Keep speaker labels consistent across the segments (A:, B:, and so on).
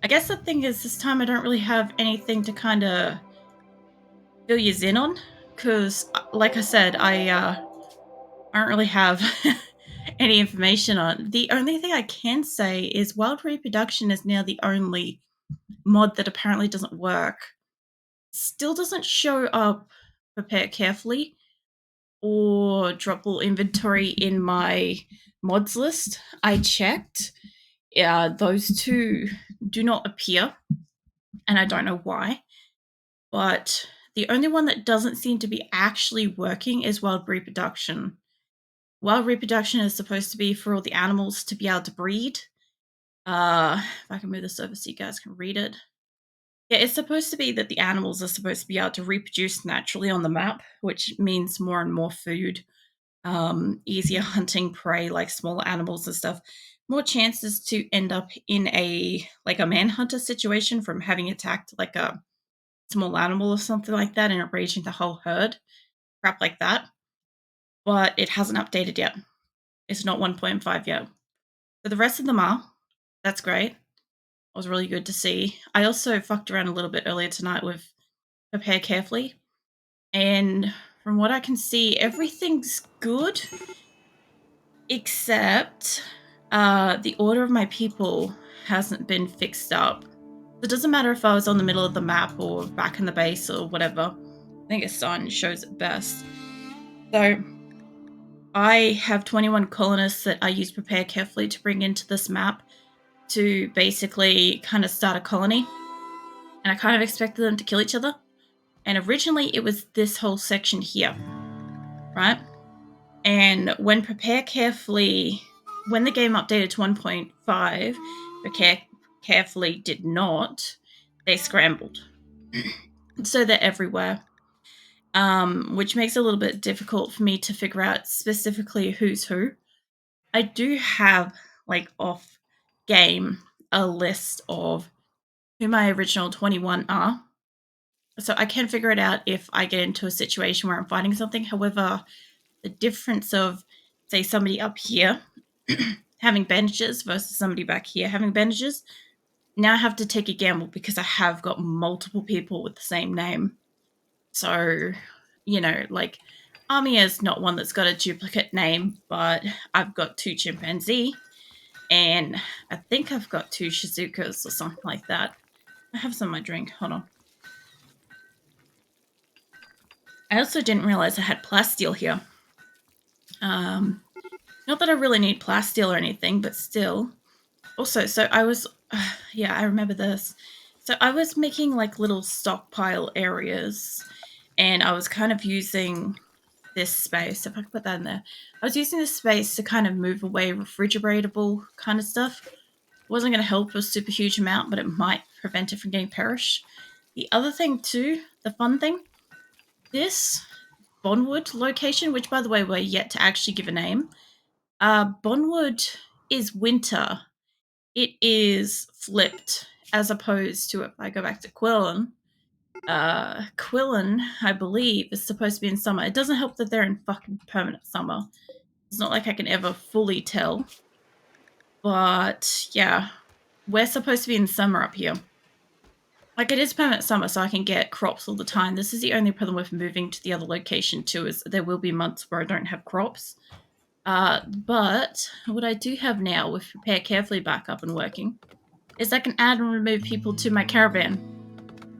A: guess the thing is, this time I don't really have anything to kind of fill you in on, because, like I said, I don't really have any information on. The only thing I can say is Wild Reproduction is now the only mod that apparently doesn't work. Still doesn't show up Prepare Carefully or Dropable Inventory in my mods list. I checked. Those two do not appear, and I don't know why. But the only one that doesn't seem to be actually working is Wild Reproduction. Wild Reproduction is supposed to be for all the animals to be able to breed. If I can move this over so you guys can read it. Yeah, it's supposed to be that the animals are supposed to be able to reproduce naturally on the map, which means more and more food, easier hunting prey like smaller animals and stuff, more chances to end up in a manhunter situation from having attacked like a small animal or something like that and enraging the whole herd, crap like that. But it hasn't updated yet. It's not 1.5 yet. So the rest of them are. That's great. It was really good to see. I also fucked around a little bit earlier tonight with Prepare Carefully. And from what I can see, everything's good. Except the order of my people hasn't been fixed up. It doesn't matter if I was on the middle of the map or back in the base or whatever. I think a sign shows it best. So I have 21 colonists that I use Prepare Carefully to bring into this map to basically kind of start a colony. And I kind of expected them to kill each other. And originally it was this whole section here, right? And when Prepare Carefully, when the game updated to 1.5, Prepare Carefully did not, they scrambled. So they're everywhere. Which makes it a little bit difficult for me to figure out specifically who's who. I do have, like, off game, a list of who my original 21 are. So I can figure it out if I get into a situation where I'm fighting something. However, the difference of, say, somebody up here having bandages versus somebody back here having bandages, now I have to take a gamble because I have got multiple people with the same name. So, you know, like, Amiya's not one that's got a duplicate name, but I've got 2 chimpanzee, and I think I've got 2 Shizukas or something like that. I have some of my drink. Hold on. I also didn't realize I had plasteel here. Not that I really need plasteel or anything, but still. Also, so I was, yeah, I remember this. So I was making like little stockpile areas, and I was kind of using this space, if I could put that in there. I was using this space to kind of move away refrigeratable kind of stuff. It wasn't going to help a super huge amount, but it might prevent it from getting perished. The other thing too, the fun thing, this Bonwood location, which by the way we're yet to actually give a name, Bonwood is winter. It is flipped, as opposed to, if I go back to Qulin, Qulin, I believe, is supposed to be in summer. It doesn't help that they're in fucking permanent summer. It's not like I can ever fully tell. But, yeah, we're supposed to be in summer up here. Like, it is permanent summer, so I can get crops all the time. This is the only problem with moving to the other location, too, is there will be months where I don't have crops. But what I do have now with Prepare Carefully back up and working is I can add and remove people to my caravan.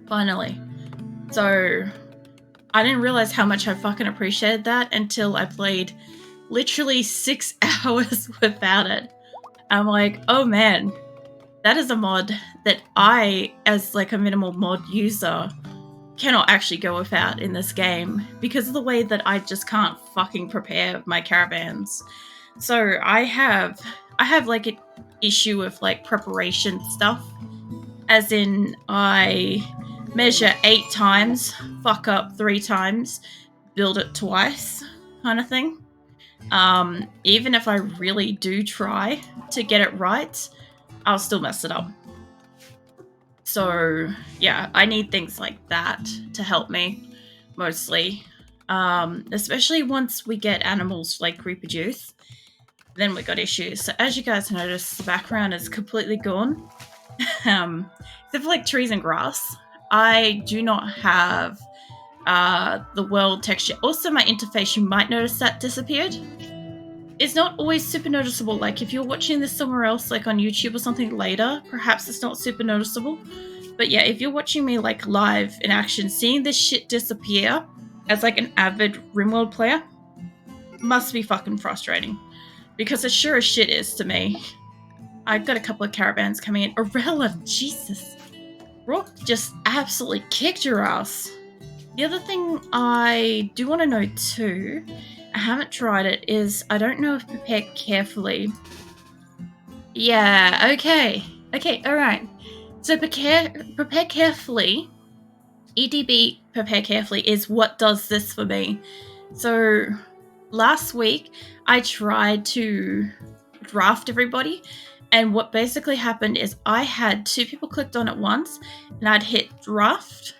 A: Finally. So I didn't realize how much I fucking appreciated that until I played literally 6 hours without it. I'm like, oh man, that is a mod that I, as like a minimal mod user, cannot actually go without in this game because of the way that I just can't fucking prepare my caravans. So I have like an issue with like preparation stuff, as in I measure 8 times, fuck up 3 times, build it twice, kind of thing. Even if I really do try to get it right, I'll still mess it up. So yeah, I need things like that to help me, mostly. Especially once we get animals like reproduce, then we got issues. So as you guys notice, the background is completely gone. Except for like trees and grass. I do not have the world texture. Also, my interface, you might notice that disappeared. It's not always super noticeable. Like if you're watching this somewhere else, like on YouTube or something later, perhaps it's not super noticeable. But yeah, if you're watching me like live in action, seeing this shit disappear as like an avid RimWorld player must be fucking frustrating. Because it sure as shit is to me. I've got a couple of caravans coming in. Arella, Jesus. Rock just absolutely kicked your ass. The other thing I do want to know too, I haven't tried it, is I don't know if Prepare Carefully. Yeah, okay. Okay, alright. So Prepare Carefully, EdB Prepare Carefully is what does this for me. So last week I tried to draft everybody, and what basically happened is I had 2 people clicked on it once, and I'd hit draft,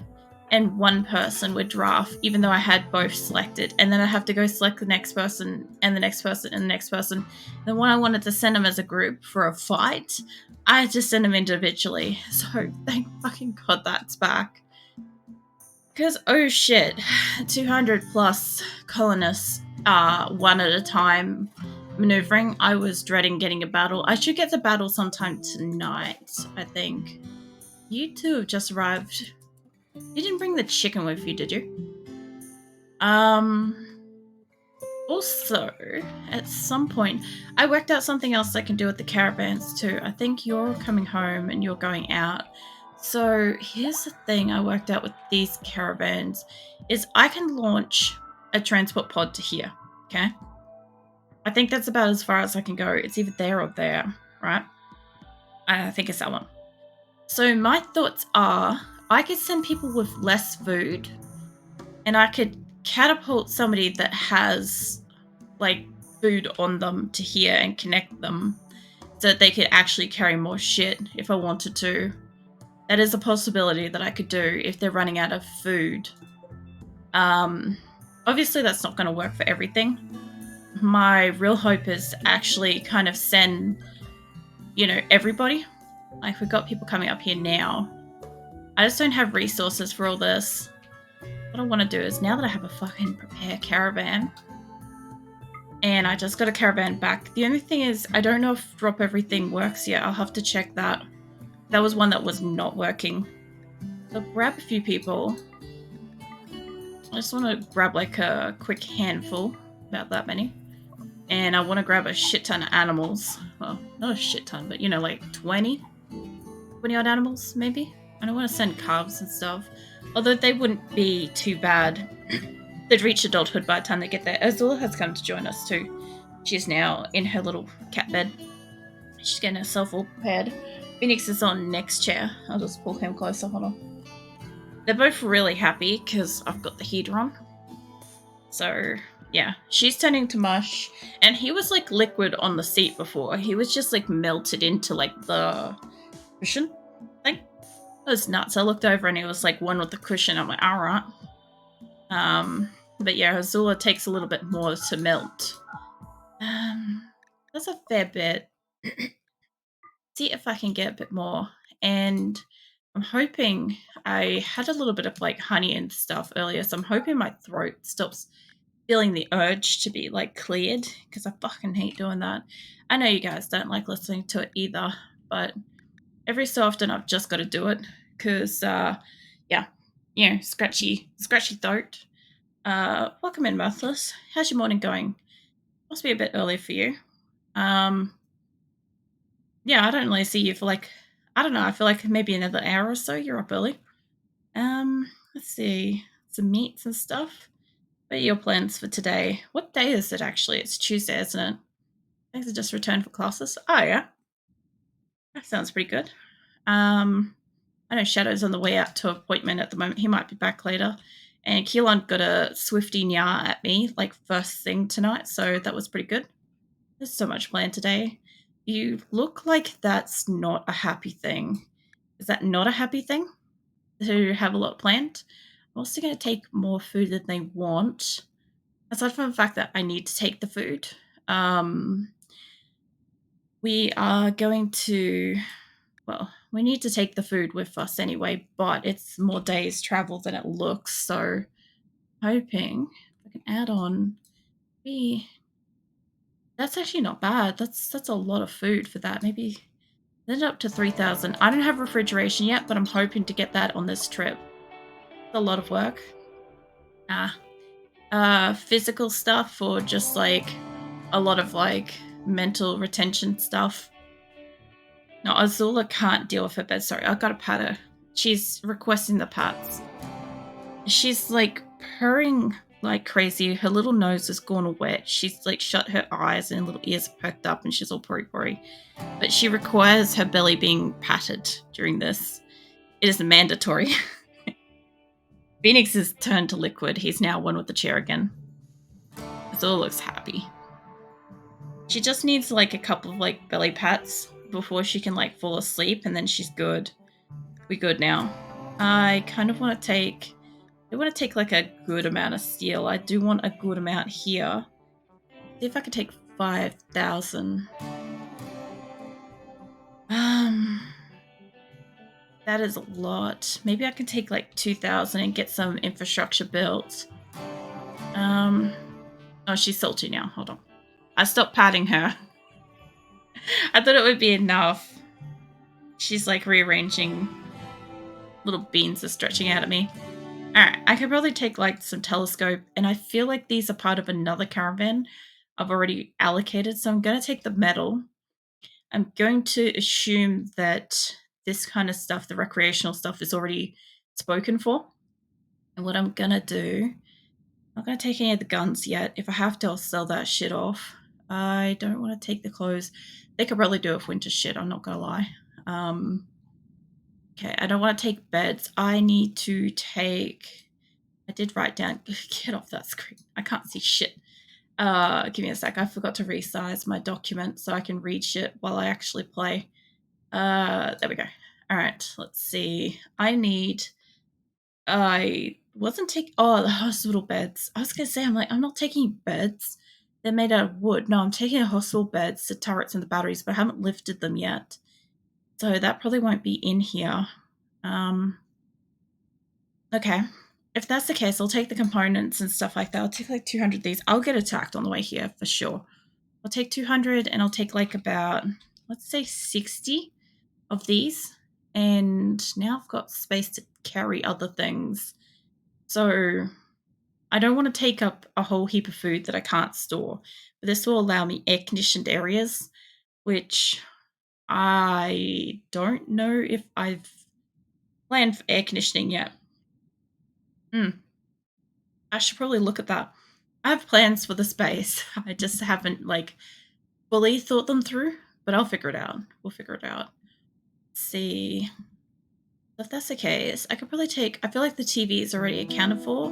A: and one person would draft, even though I had both selected. And then I'd have to go select the next person, and the next person, and the next person. And when I wanted to send them as a group for a fight, I had to send them individually. So thank fucking God that's back. Because, oh shit, 200 plus colonists, one at a time, maneuvering. I was dreading getting a battle. I should get the battle sometime tonight, I think. You two have just arrived. You didn't bring the chicken with you, did you? Also, at some point, I worked out something else I can do with the caravans too. I think you're coming home and you're going out. So here's the thing I worked out with these caravans is I can launch a transport pod to here, okay? I think that's about as far as I can go. It's either there or there, right? I think it's that one. So my thoughts are I could send people with less food, and I could catapult somebody that has like food on them to here and connect them so that they could actually carry more shit if I wanted to. That is a possibility that I could do if they're running out of food. Obviously that's not going to work for everything. My real hope is to actually kind of send, everybody. Like we've got people coming up here now. I just don't have resources for all this. What I want to do is, now that I have a fucking prepare caravan, and I just got a caravan back, the only thing is I don't know if drop everything works yet. I'll have to check that. That was one that was not working. So grab a few people. I just want to grab like a quick handful, about that many. And I want to grab a shit ton of animals. Well, not a shit ton, but like 20 odd animals, maybe. I don't want to send calves and stuff. Although they wouldn't be too bad. They'd reach adulthood by the time they get there. Asora has come to join us too. She's now in her little cat bed. She's getting herself all prepared. Phoenix is on next chair. I'll just pull him closer. Hold on. They're both really happy because I've got the heater on. So, yeah. She's turning to mush. And he was like liquid on the seat before. He was just like melted into like the cushion thing. It was nuts. I looked over and he was like one with the cushion. I'm like, alright. But yeah, Azula takes a little bit more to melt. That's a fair bit. See if I can get a bit more. And I'm hoping, I had a little bit of like honey and stuff earlier, so I'm hoping my throat stops feeling the urge to be like cleared, because I fucking hate doing that. I know you guys don't like listening to it either, but every so often I've just got to do it because, scratchy throat. Welcome in, Mirthless. How's your morning going? Must be a bit early for you. Yeah, I don't really see you for like, I don't know, I feel like maybe another hour or so. You're up early. Let's see, some meats and stuff. What are your plans for today? What day is it actually? It's Tuesday, isn't it? Thanks, I just returned for classes. Oh, yeah. That sounds pretty good. I know Shadow's on the way out to appointment at the moment. He might be back later. And Qulin got a swifty nya at me, like first thing tonight, so that was pretty good. There's so much planned today. You look like that's not a happy thing. Is that not a happy thing? To have a lot planned? I'm also going to take more food than they want. Aside from the fact that I need to take the food. We are going to... well, we need to take the food with us anyway, but it's more days travel than it looks, so hoping I can add on that's actually not bad. That's a lot of food for that. Maybe then up to 3,000. I don't have refrigeration yet, but I'm hoping to get that on this trip. It's a lot of work. Physical stuff or just like a lot of like mental retention stuff. No, Azula can't deal with her bed. Sorry, I gotta pat her. She's requesting the pats. She's like purring like crazy. Her little nose has gone wet. She's like shut her eyes and little ears perked up and she's all purry. But she requires her belly being patted during this. It is mandatory. Phoenix has turned to liquid. He's now one with the chair again. Azula looks happy. She just needs like a couple of like belly pats before she can like fall asleep and then she's good. We're good now. I kind of want to take... I want to take like a good amount of steel. I do want a good amount here. See if I could take 5,000. That is a lot. Maybe I can take like 2,000 and get some infrastructure built. Oh, she's salty now. Hold on. I stopped patting her. I thought it would be enough. She's like rearranging. Little beans are stretching out at me. Alright, I could probably take like some telescope, and I feel like these are part of another caravan I've already allocated, so I'm going to take the metal. I'm going to assume that this kind of stuff, the recreational stuff, is already spoken for. And what I'm going to do, I'm not going to take any of the guns yet. If I have to, I'll sell that shit off. I don't want to take the clothes. They could probably do it with winter shit, I'm not going to lie. Okay, I don't want to take beds. I need to take... I did write down... Get off that screen. I can't see shit. Give me a sec. I forgot to resize my document so I can read shit while I actually play. There we go. All right, let's see. I wasn't taking... Oh, the hospital beds. I was going to say, I'm not taking beds. They're made out of wood. No, I'm taking the hospital beds, the turrets and the batteries, but I haven't lifted them yet. So that probably won't be in here. Okay. If that's the case, I'll take the components and stuff like that. I'll take like 200 of these. I'll get attacked on the way here for sure. I'll take 200 and I'll take like about, let's say 60 of these. And now I've got space to carry other things. So I don't want to take up a whole heap of food that I can't store. But this will allow me air-conditioned areas, which I don't know if I've planned for air conditioning yet. I should probably look at that. I have plans for the space. I just haven't like fully thought them through, but I'll figure it out. We'll figure it out. Let's see. If that's the case, I could probably take... I feel like the TV is already accounted for.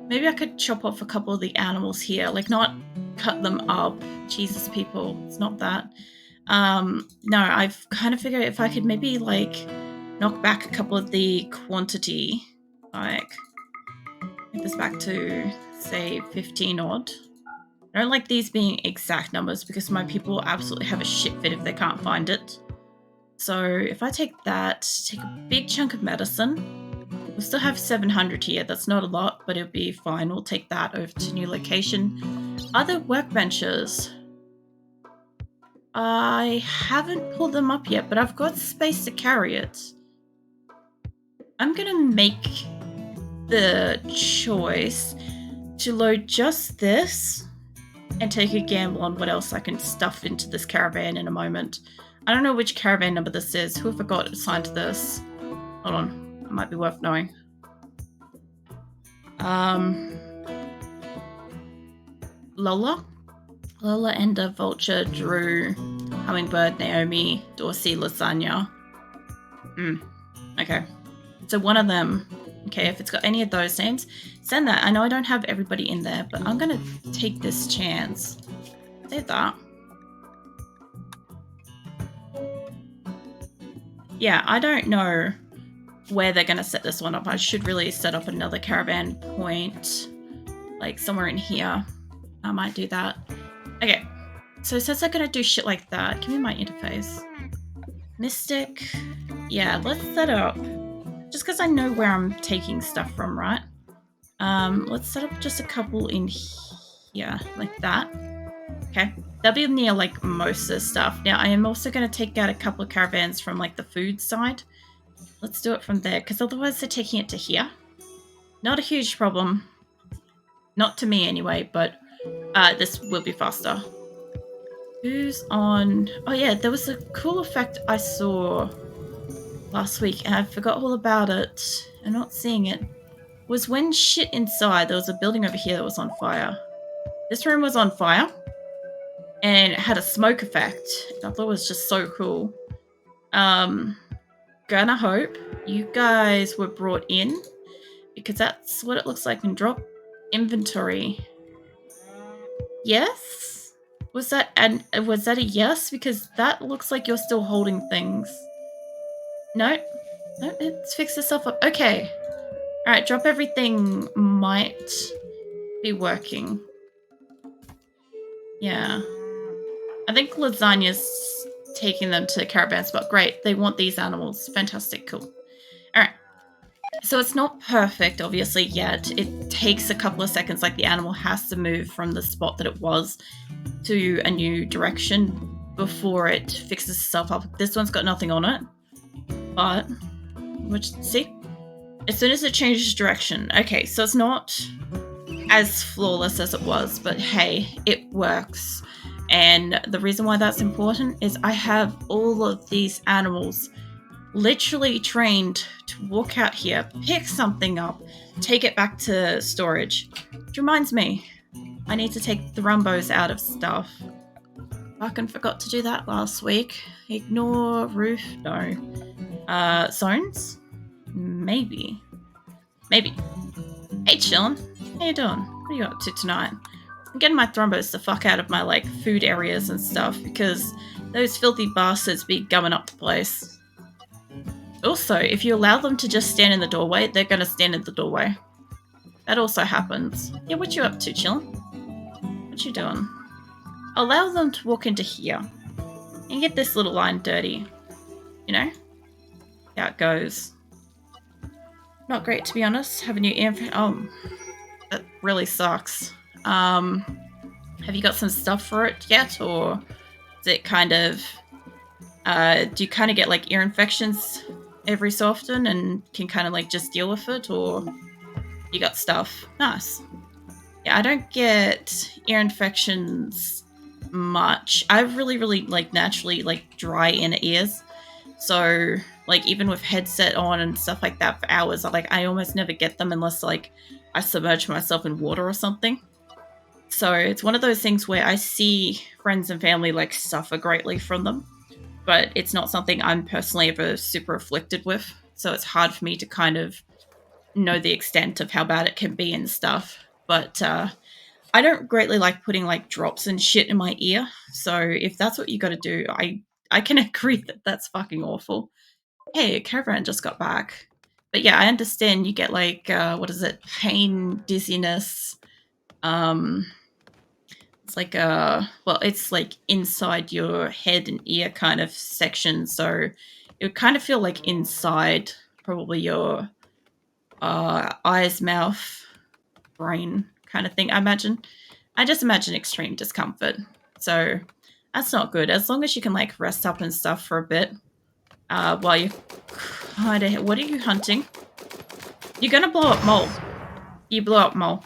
A: Maybe I could chop off a couple of the animals here. Like, not cut them up. Jesus, people. It's not that. No, I've kind of figured if I could maybe, like, knock back a couple of the quantity. Like, get this back to, say, 15 odd. I don't like these being exact numbers because my people will absolutely have a shit fit if they can't find it. So if I take that, take a big chunk of medicine, we'll still have 700 here. That's not a lot, but it'll be fine. We'll take that over to new location. Other workbenches. I haven't pulled them up yet, but I've got space to carry it. I'm going to make the choice to load just this and take a gamble on what else I can stuff into this caravan in a moment. I don't know which caravan number this is. Whoever got assigned to this. Hold on. It might be worth knowing. Lola? Lola, Ender, Vulture, Drew, Hummingbird, Naomi, Dorsey, Lasagna. Okay. So one of them. Okay, if it's got any of those names, send that. I know I don't have everybody in there, but I'm going to take this chance. Say that. Yeah, I don't know where they're going to set this one up. I should really set up another caravan point, like somewhere in here. I might do that. Okay, so it says they're going to do shit like that. Give me my interface. Mystic. Yeah, let's set up. Just because I know where I'm taking stuff from, right? Let's set up just a couple in here, like that. Okay, that'll be near like most of the stuff. Now, I am also going to take out a couple of caravans from like the food side. Let's do it from there, because otherwise they're taking it to here. Not a huge problem. Not to me anyway, but this will be faster. Who's on? Oh yeah, there was a cool effect I saw last week, and I forgot all about it. I'm not seeing it. Was when shit inside, there was a building over here that was on fire. This room was on fire, and it had a smoke effect. I thought it was just so cool. Gonna hope you guys were brought in, because that's what it looks like in drop inventory. Yes? Was that a yes? Because that looks like you're still holding things. No, it's fixed itself up. Okay. Alright, drop everything might be working. Yeah. I think lasagna's taking them to the caravan spot. Great, they want these animals. Fantastic, cool. Alright. So it's not perfect, obviously, yet. It takes a couple of seconds, like the animal has to move from the spot that it was to a new direction before it fixes itself up. This one's got nothing on it. But, see? As soon as it changes direction. Okay, so it's not as flawless as it was, but hey, it works. And the reason why that's important is I have all of these animals literally trained to walk out here, pick something up, take it back to storage. Which reminds me, I need to take the rumbos out of stuff. Fucking forgot to do that last week. Ignore roof, no. Zones? Maybe. Hey, Qulin. How you doing? What are you up to tonight? I'm getting my thrombos the fuck out of my, like, food areas and stuff, because those filthy bastards be gumming up the place. Also, if you allow them to just stand in the doorway, they're gonna stand in the doorway. That also happens. Yeah, what you up to, Qulin? What you doing? Allow them to walk into here and get this little line dirty. You know? How it goes. Not great, to be honest. Have a new ear. Oh, that really sucks. Have you got some stuff for it yet, or is it kind of? Do you kind of get like ear infections every so often and can kind of like just deal with it, or you got stuff? Nice. Yeah, I don't get ear infections much. I have really, really like naturally like dry inner ears, so like even with headset on and stuff like that for hours, I almost never get them unless like I submerge myself in water or something. So it's one of those things where I see friends and family like suffer greatly from them, but it's not something I'm personally ever super afflicted with. So it's hard for me to kind of know the extent of how bad it can be and stuff. But I don't greatly like putting like drops and shit in my ear. So if that's what you got to do, I can agree that that's fucking awful. Hey, a caravan just got back. But yeah, I understand you get like, what is it? Pain, dizziness. It's like well, it's like inside your head and ear kind of section. So it would kind of feel like inside probably your eyes, mouth, brain kind of thing, I imagine. I just imagine extreme discomfort. So that's not good. As long as you can like rest up and stuff for a bit while you kind of... What are you hunting? You're going to blow up mole. You blow up mole.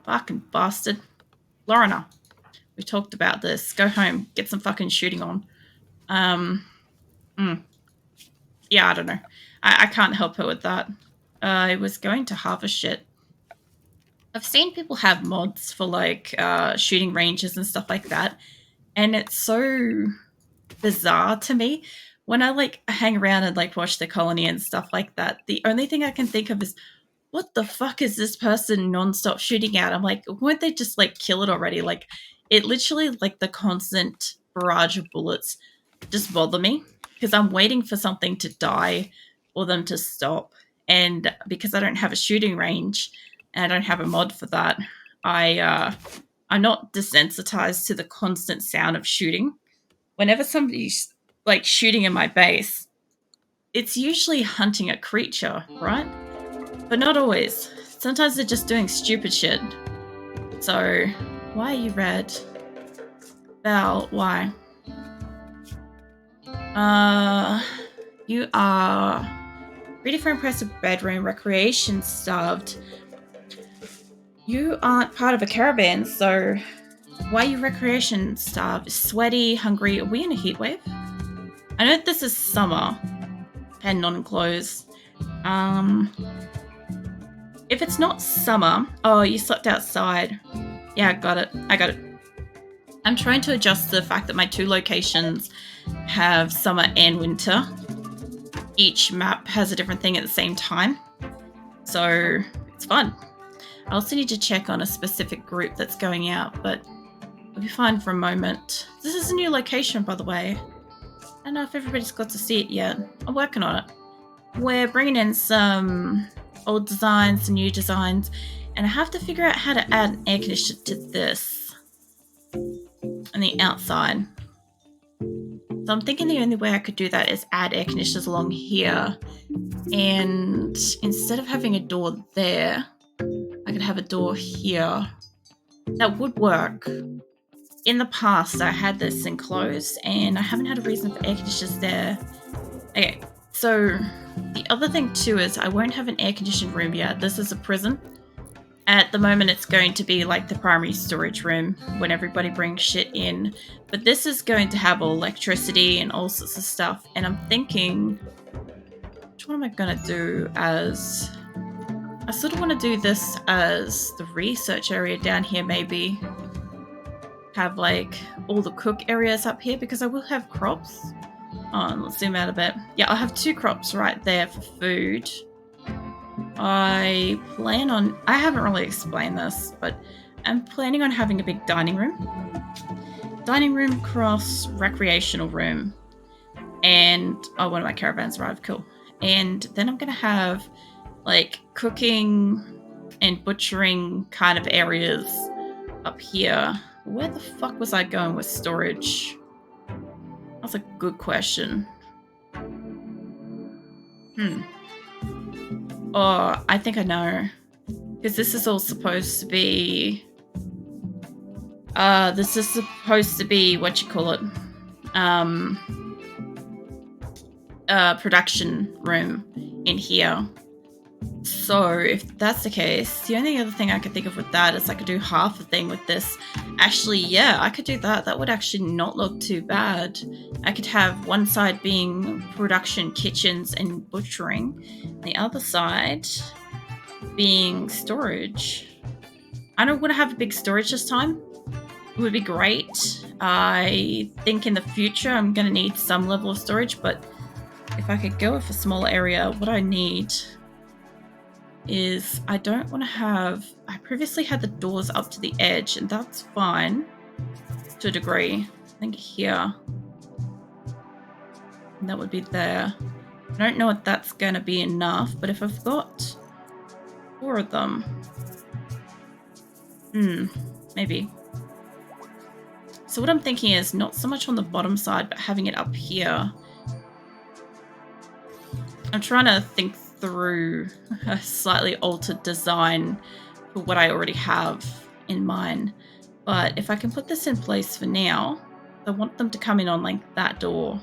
A: Fucking bastard. Lorna, we talked about this. Go home. Get some fucking shooting on. Yeah, I don't know. I can't help her with that. I was going to harvest shit. I've seen people have mods for like shooting ranges and stuff like that, and it's so bizarre to me. When I like hang around and like watch the colony and stuff like that, the only thing I can think of is, what the fuck is this person nonstop shooting at? I'm like, won't they just like kill it already? Like, it literally, like the constant barrage of bullets just bother me, because I'm waiting for something to die or them to stop. And because I don't have a shooting range and I don't have a mod for that, I'm not desensitized to the constant sound of shooting. Whenever somebody's like shooting in my base, it's usually hunting a creature, right? But not always. Sometimes they're just doing stupid shit. So, why are you red? Val, why? You are ready for impressive bedroom, recreation starved. You aren't part of a caravan, so why are you recreation starved? Sweaty, hungry? Are we in a heat wave? I know this is summer, and non-clothes. If it's not summer, oh, you slept outside. Yeah, got it. I got it. I'm trying to adjust the fact that my 2 locations have summer and winter. Each map has a different thing at the same time, so it's fun. I also need to check on a specific group that's going out, but we'll be fine for a moment. This is a new location, by the way. I don't know if everybody's got to see it yet. I'm working on it. We're bringing in some old designs, some new designs, and I have to figure out how to add an air conditioner to this on the outside. So I'm thinking the only way I could do that is add air conditioners along here, and instead of having a door there, I could have a door here. That would work. In the past, I had this enclosed, and I haven't had a reason for air conditioners there. Okay, so the other thing too is I won't have an air-conditioned room yet. This is a prison. At the moment, it's going to be like the primary storage room when everybody brings shit in. But this is going to have electricity and all sorts of stuff. And I'm thinking, what am I going to do as... I sort of want to do this as the research area down here, maybe. Have like all the cook areas up here because I will have crops. Let's zoom out a bit. Yeah, I'll have 2 crops right there for food. I haven't really explained this, but I'm planning on having a big dining room. Dining room cross recreational room. And, oh, one of my caravans arrived, cool. And then I'm going to have, like, cooking and butchering kind of areas up here. Where the fuck was I going with storage? That's a good question. Oh, I think I know. Because this is all supposed to be... this is supposed to be, production room in here. So, if that's the case, the only other thing I could think of with that is I could do half a thing with this. Actually, yeah, I could do that. That would actually not look too bad. I could have one side being production, kitchens, and butchering. The other side being storage. I don't want to have a big storage this time. It would be great. I think in the future I'm going to need some level of storage, but if I could go with a small area, what I need is I don't want to have... I previously had the doors up to the edge, and that's fine to a degree. I think here. And that would be there. I don't know if that's going to be enough, but if I've got 4 of them... maybe. So what I'm thinking is not so much on the bottom side, but having it up here. I'm trying to think through a slightly altered design for what I already have in mind. But if I can put this in place for now, I want them to come in on like that door.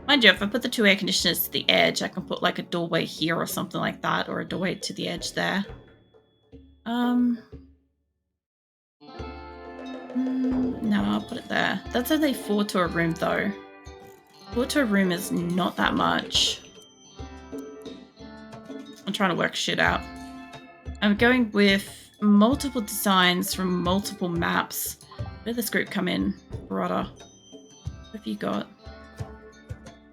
A: Mind you, if I put the 2 air conditioners to the edge, I can put like a doorway here or something like that, or a doorway to the edge there. No, I'll put it there. That's only 4 to a room though. 4 to a room is not that much. I'm trying to work shit out. I'm going with multiple designs from multiple maps. Where did this group come in? Brother. What have you got?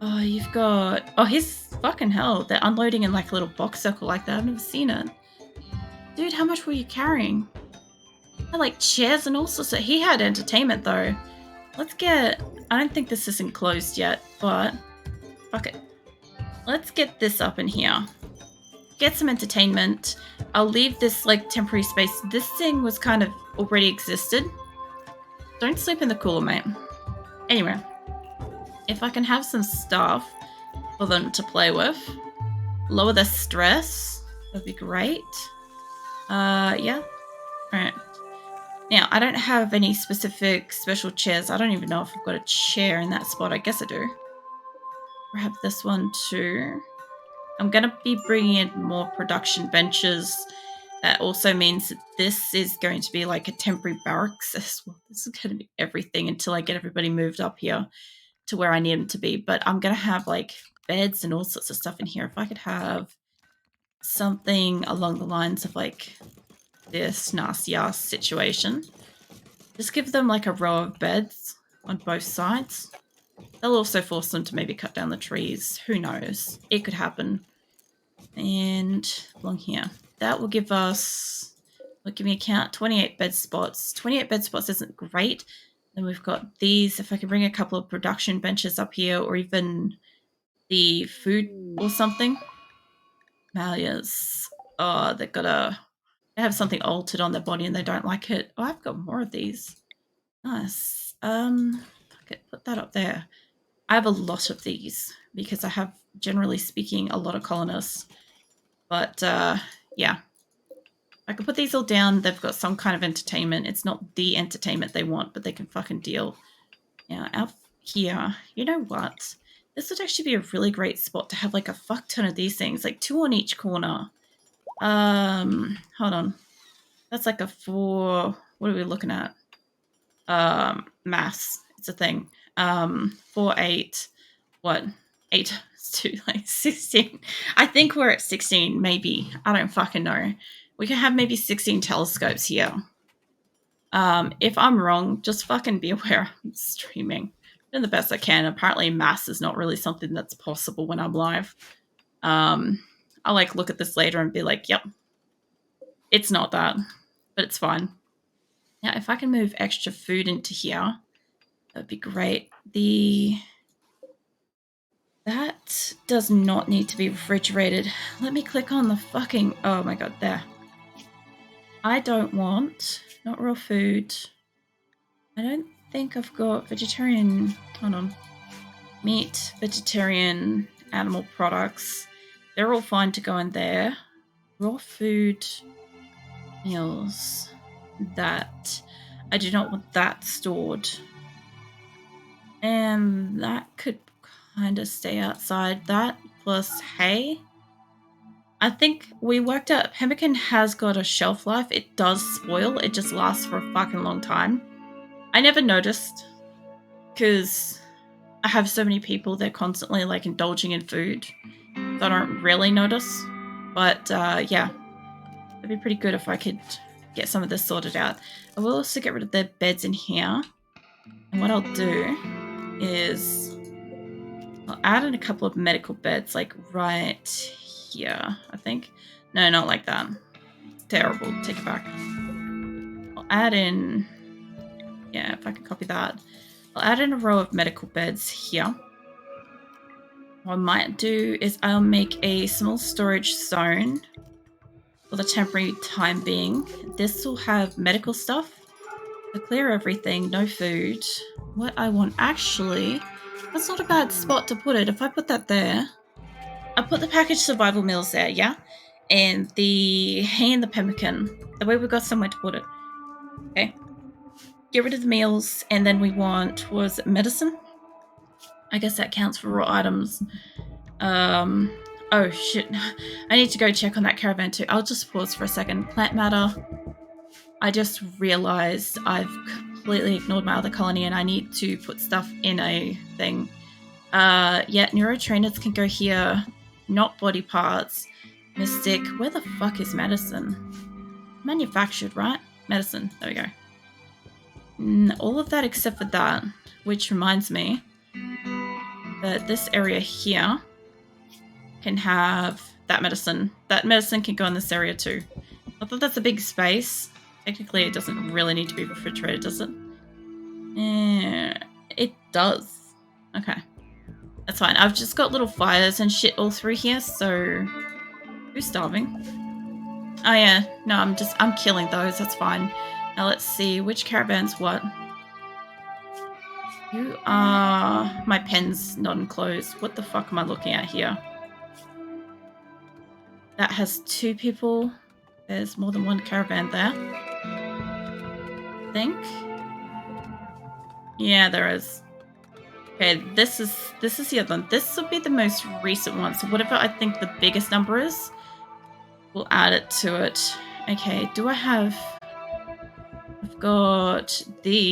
A: Oh, you've got... Oh, he's fucking hell. They're unloading in like a little box circle like that. I've never seen it. Dude, how much were you carrying? I had like chairs and all sorts of... He had entertainment though. Let's get... I don't think this is enclosed yet, but... Fuck it. Let's get this up in here. Get some entertainment. I'll leave this like temporary space. This thing was kind of already existed. Don't sleep in the cooler, mate. Anyway. if I can have some stuff for them to play with, lower their stress, that'd be great. Yeah. Alright. Now, I don't have any specific special chairs. I don't even know if I've got a chair in that spot. I guess I do. Grab this one too. I'm going to be bringing in more production benches. That also means that this is going to be like a temporary barracks as well. This is going to be everything until I get everybody moved up here to where I need them to be. But I'm going to have like beds and all sorts of stuff in here. If I could have something along the lines of like this nasty ass situation. Just give them like a row of beds on both sides. They'll also force them to maybe cut down the trees. Who knows? It could happen. And along here. That will give us, give me a count, 28 bed spots. 28 bed spots isn't great. Then we've got these. If I can bring a couple of production benches up here or even the food or something. Malias. Oh, they have something altered on their body and they don't like it. Oh, I've got more of these. Nice. Okay, put that up there. I have a lot of these because I have, generally speaking, a lot of colonists. But, yeah. I can put these all down. They've got some kind of entertainment. It's not the entertainment they want, but they can fucking deal. Now, out here, you know what? This would actually be a really great spot to have, like, a fuck ton of these things. Like, 2 on each corner. Hold on. That's like a 4... What are we looking at? Maths. It's a thing. 4, 8... What? 8 to like 16. I think we're at 16, maybe. I don't fucking know. We can have maybe 16 telescopes here. If I'm wrong, just fucking be aware I'm streaming. I'm doing the best I can. Apparently maths is not really something that's possible when I'm live. I'll like look at this later and be like, yep, it's not that, but it's fine. Now, if I can move extra food into here, that'd be great. That does not need to be refrigerated. Let me click on the fucking... Oh my god, there. I don't want... Not raw food. I don't think I've got vegetarian... Hold on. Meat, vegetarian, animal products. They're all fine to go in there. Raw food, meals. That. I do not want that stored. And that could kind of stay outside. That plus hay. I think we worked out pemmican has got a shelf life. It does spoil. It just lasts for a fucking long time. I never noticed because I have so many people. They're constantly like indulging in food. So I don't really notice. But yeah, it'd be pretty good if I could get some of this sorted out. I will also get rid of the beds in here. And what I'll do is I'll add in a couple of medical beds, like right here, I think. No, not like that. It's terrible. Take it back. I'll add in... Yeah, if I can copy that. I'll add in a row of medical beds here. What I might do is I'll make a small storage zone for the temporary time being. This will have medical stuff. To clear everything, no food. What I want actually... That's not a bad spot to put it. If I put that there... I'll put the packaged survival meals there, yeah? And the hay and the pemmican. That way we've got somewhere to put it. Okay. Get rid of the meals, and then we want... Was it medicine? I guess that counts for raw items. Oh shit. I need to go check on that caravan too. I'll just pause for a second. Plant matter. I just realized I've completely ignored my other colony and I need to put stuff in a thing. Yeah, neurotrainers can go here. Not body parts. Mystic. Where the fuck is medicine? Manufactured, right? Medicine. There we go. All of that except for that. Which reminds me that this area here can have that medicine. That medicine can go in this area too. I thought that's a big space. Technically, it doesn't really need to be refrigerated, does it? It does. Okay. That's fine. I've just got little fires and shit all through here, so... Who's starving? Oh yeah. No, I'm killing those. That's fine. Now let's see. Which caravan's what? You are... My pen's not enclosed. What the fuck am I looking at here? That has 2 people. There's more than one caravan there. I think. Yeah, there is. Okay, this is the other one. This will be the most recent one. So whatever I think the biggest number is, we'll add it to it. Okay, do I have... I've got these.